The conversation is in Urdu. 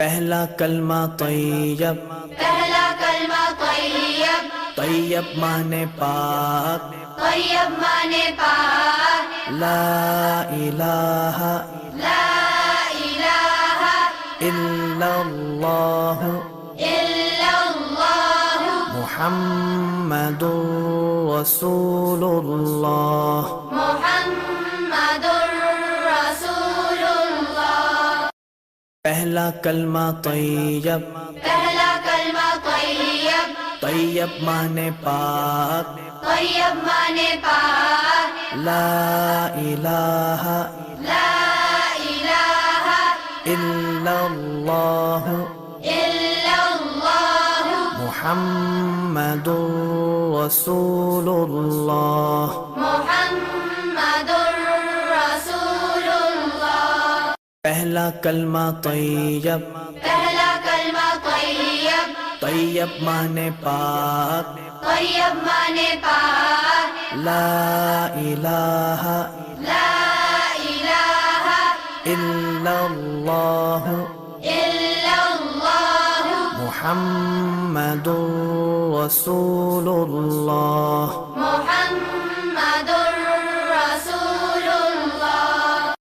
پہلا کلمہ طیب، پہلا کلمہ طیب، طیب مانے پاک، طیب مانے پاک، لا الہ لا الہ الا اللہ الا اللہ محمد رسول اللہ۔ محمد رسول اللہ۔ پہلا کلمہ طیب، پہلا کلمہ طیب، طیب مانے پاک، طیب مانے پاک، لا الہ لا الہ الا اللہ الا اللہ محمد رسول اللہ۔ محمد رسول اللہ۔ پہلا کلمہ طیب، پہلا کلمہ طیب، طیب مانے پاک، طیب مانے پاک، لا الہ لا الہ الا اللہ الا اللہ محمد رسول اللہ۔ محمد